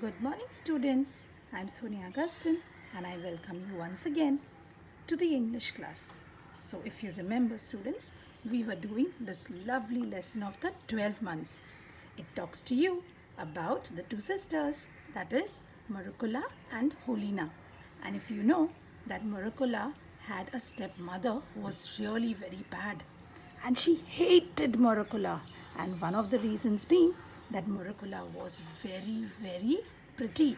Good morning, students. I'm Sonia Augustine and I welcome you once again to the English class. So, if you remember, students, we were doing this lovely lesson of the 12 months. It talks to you about the two sisters, that is, Marukula and Holina. And if you know that Marukula had a stepmother who was really very bad, and she hated Moracula. And one of the reasons being that Moracula was very, very pretty.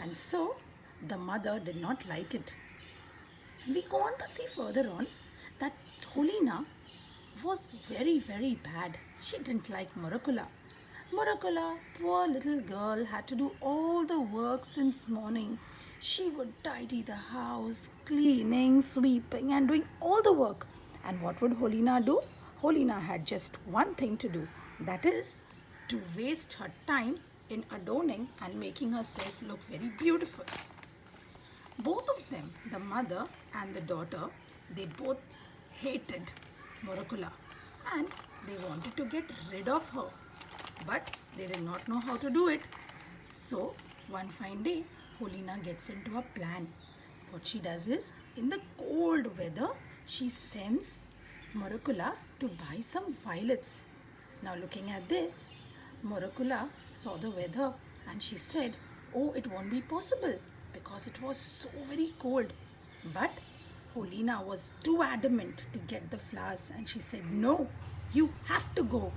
And so the mother did not like it. We go on to see further on that Holina was very, very bad. She didn't like Moracula. Moracula, poor little girl, had to do all the work since morning. She would tidy the house, cleaning, sweeping, and doing all the work. And what would Holina do? Holina had just one thing to do, that is to waste her time in adorning and making herself look very beautiful. Both of them, the mother and the daughter, they both hated Moracula and they wanted to get rid of her. But they did not know how to do it. So one fine day, Holina gets into a plan. What she does is, in the cold weather, she sends Moracula to buy some violets. Now looking at this, Moracula saw the weather and she said, "Oh, it won't be possible because it was so very cold." But Holina was too adamant to get the flowers and she said, "No, you have to go."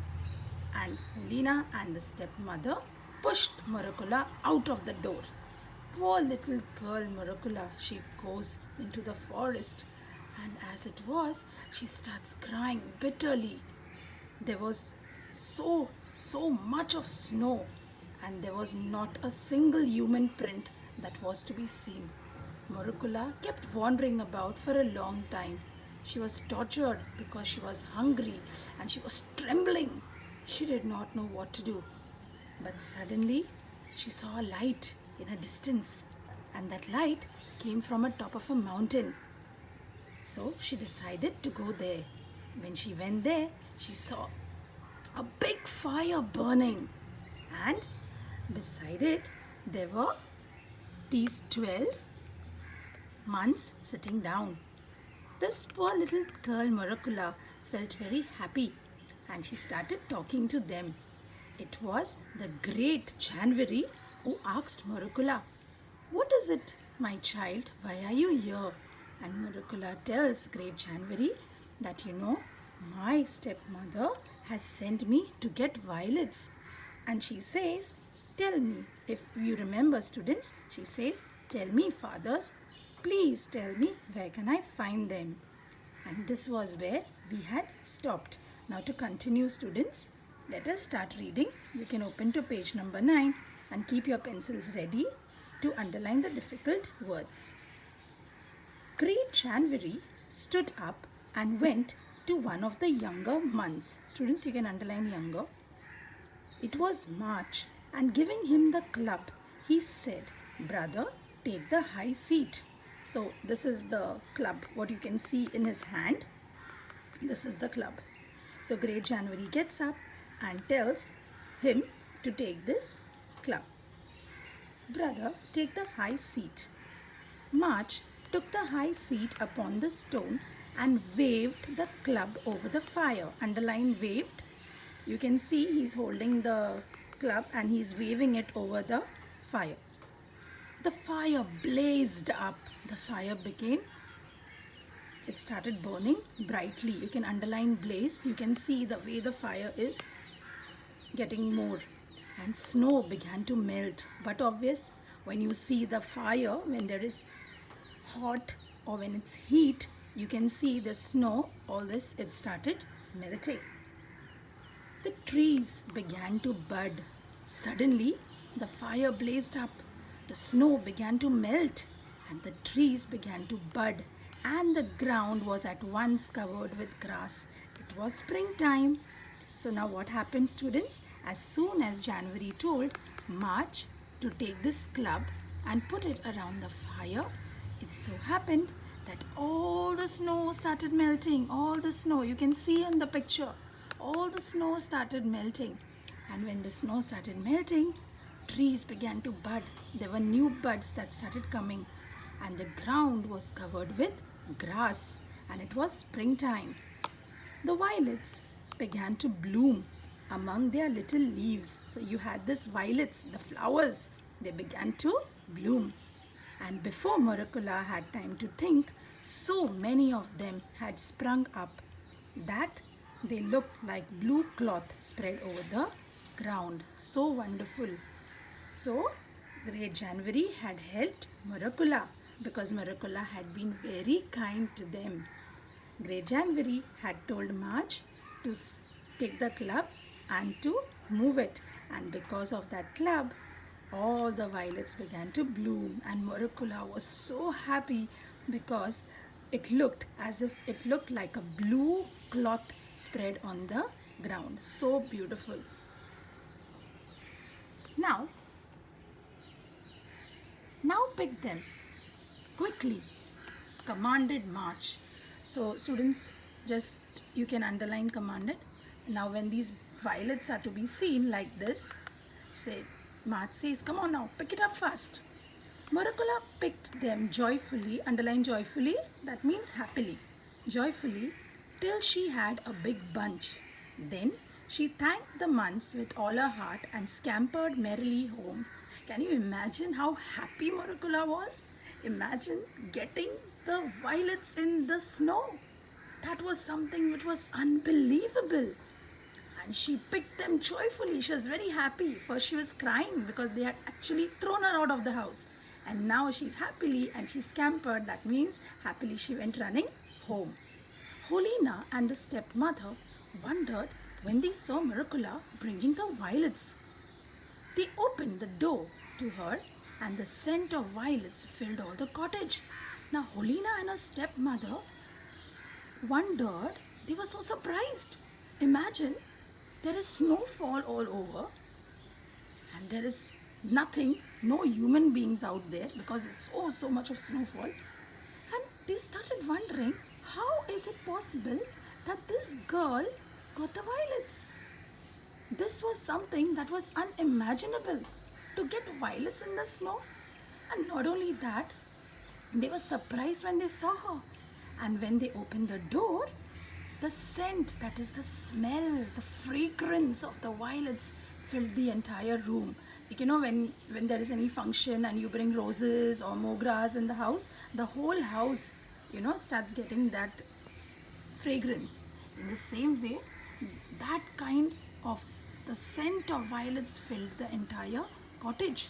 And Holina and the stepmother pushed Moracula out of the door. Poor little girl Moracula, she goes into the forest and as it was, she starts crying bitterly. There was so much of snow and there was not a single human print that was to be seen. Moracula kept wandering about for a long time. She was tortured because she was hungry and she was trembling. She did not know what to do. But suddenly she saw a light in a distance and that light came from a top of a mountain. So she decided to go there. When she went there, she saw a big fire burning and beside it there were these 12 months sitting down. This poor little girl Moracula felt very happy and she started talking to them. It was the great January who asked Moracula, "What is it, my child? Why are you here?" And Moracula tells great January that, my stepmother has sent me to get violets. And she says, "Tell me," if you remember, students, she says, "Tell me, fathers, please tell me where can I find them." And this was where we had stopped. Now to continue, students, let us start reading. You can open to page number 9 and keep your pencils ready to underline the difficult words. Great January stood up and went to one of the younger months. Students, you can underline younger. It was March, and giving him the club, he said, "Brother, take the high seat." So this is the club, what you can see in his hand. This is the club. So Great January gets up and tells him to take this club. "Brother, take the high seat." March took the high seat upon the stone and waved the club over the fire. Underline waved. You can see he's holding the club and he's waving it over the fire. The fire blazed up. The fire it started burning brightly. You can underline blazed. You can see the way the fire is getting more. And snow began to melt. But obvious, when you see the fire, when there is hot or when it's heat, you can see the snow, all this, it started melting. The trees began to bud. Suddenly, the fire blazed up. The snow began to melt and the trees began to bud and the ground was at once covered with grass. It was springtime. So now what happened, students? As soon as January told March to take this club and put it around the fire, it so happened that all the snow started melting. All the snow, you can see in the picture, all the snow started melting. And when the snow started melting, trees began to bud. There were new buds that started coming, and the ground was covered with grass, and it was springtime. The violets began to bloom among their little leaves. So you had this violets, the flowers, they began to bloom. And before Moracula had time to think, so many of them had sprung up that they looked like blue cloth spread over the ground. So wonderful. So Great January had helped Moracula because Moracula had been very kind to them. Great January had told March to take the club and to move it, and because of that club all the violets began to bloom, and Moracula was so happy because it looked as if it looked like a blue cloth spread on the ground. So beautiful. Now pick them quickly, commanded March. So students, just you can underline commanded. Now when these violets are to be seen like this, say March says, come on now, pick it up fast. Moracula picked them joyfully, underline joyfully, that means happily, joyfully, till she had a big bunch. Then she thanked the months with all her heart and scampered merrily home. Can you imagine how happy Moracula was? Imagine getting the violets in the snow. That was something which was unbelievable. And she picked them joyfully. She was very happy. First she was crying because they had actually thrown her out of the house. And now she's happily and she scampered. That means happily she went running home. Holina and the stepmother wondered when they saw Moracula bringing the violets. They opened the door to her and the scent of violets filled all the cottage. Now Holina and her stepmother wondered, they were so surprised. Imagine, there is snowfall all over and there is nothing, no human beings out there because it's so much of snowfall. And they started wondering, how is it possible that this girl got the violets? This was something that was unimaginable, to get violets in the snow. And not only that, they were surprised when they saw her. And when they opened the door, the scent, that is the smell, the fragrance of the violets filled the entire room. Like, you know, when there is any function and you bring roses or mograss in the house, the whole house, you know, starts getting that fragrance. In the same way, that kind of the scent of violets filled the entire cottage.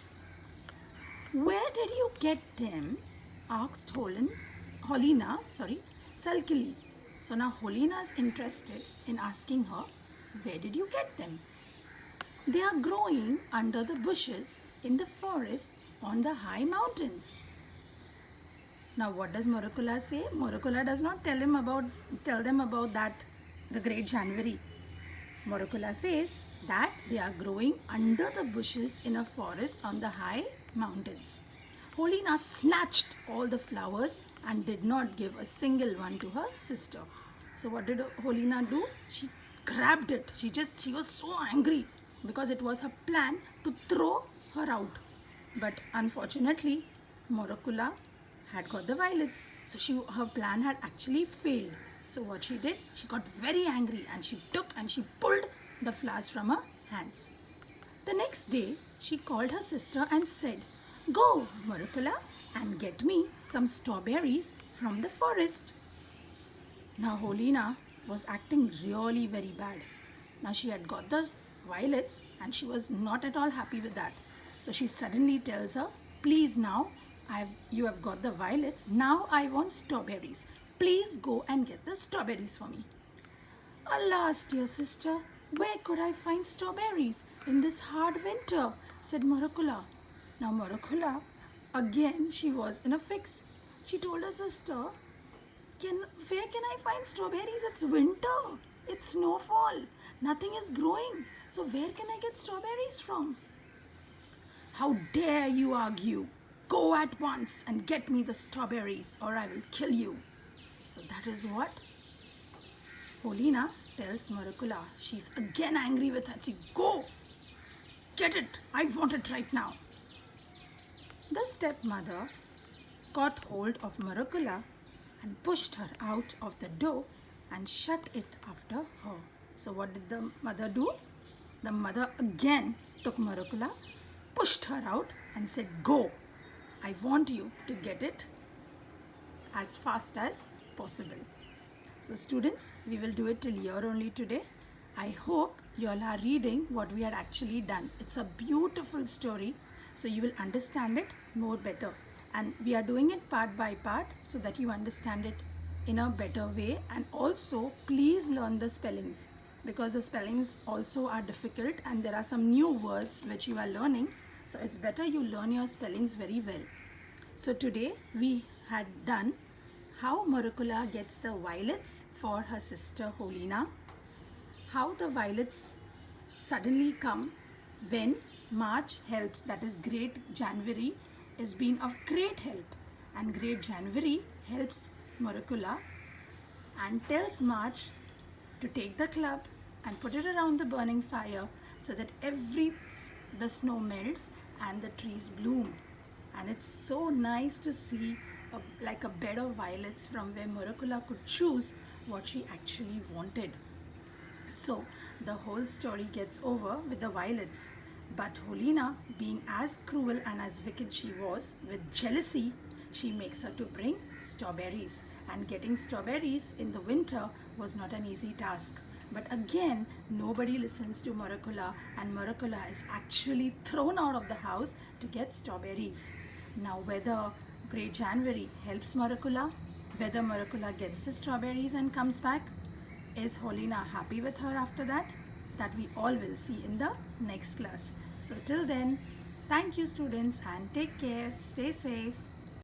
Where did you get them? Asked Holina, sulkily. So now Holina is interested in asking her, where did you get them? They are growing under the bushes in the forest on the high mountains. Now what does Moracula say? Moracula does not tell them about that, the Great January. Moracula says that they are growing under the bushes in a forest on the high mountains. Holina snatched all the flowers and did not give a single one to her sister. So what did Holina do? She grabbed it. She was so angry because it was her plan to throw her out. But unfortunately, Moracula had got the violets. So her plan had actually failed. So what she did, she got very angry and she took and she pulled the flowers from her hands. The next day, she called her sister and said, "Go, Moracula, and get me some strawberries from the forest." Now Holina was acting really very bad. Now she had got the violets and she was not at all happy with that. So she suddenly tells her, "Please now, you have got the violets, now I want strawberries. Please go and get the strawberries for me." "Alas, dear sister, where could I find strawberries in this hard winter?" said Moracula. Now Moracula, again she was in a fix. She told her sister, where can I find strawberries? It's winter, it's snowfall, nothing is growing. So where can I get strawberries from? "How dare you argue? Go at once and get me the strawberries or I will kill you." So that is what Holina tells Moracula. She's again angry with her. She, "Go." Get it! I want it right now. The stepmother caught hold of Marukula and pushed her out of the door and shut it after her. So what did the mother do? The mother again took Marukula, pushed her out and said, "Go! I want you to get it as fast as possible." So students, we will do it till here only today. I hope you all are reading what we had actually done. It's a beautiful story, so you will understand it more better. And we are doing it part by part so that you understand it in a better way. And also, please learn the spellings, because the spellings also are difficult and there are some new words which you are learning. So it's better you learn your spellings very well. So today we had done how Marukula gets the violets for her sister Holina, how the violets suddenly come when March helps, that is Great January is being of great help, and Great January helps Marukula and tells March to take the club and put it around the burning fire so that the snow melts and the trees bloom. And it's so nice to see like a bed of violets from where Marukula could choose what she actually wanted. So the whole story gets over with the violets. But Holina, being as cruel and as wicked she was, with jealousy, she makes her to bring strawberries. And getting strawberries in the winter was not an easy task. But again, nobody listens to Marukula, and Marukula is actually thrown out of the house to get strawberries. Now, whether Great January helps Marukula, whether Marukula gets the strawberries and comes back, is Holina happy with her after that? That we all will see in the next class. So till then, thank you students and take care. Stay safe.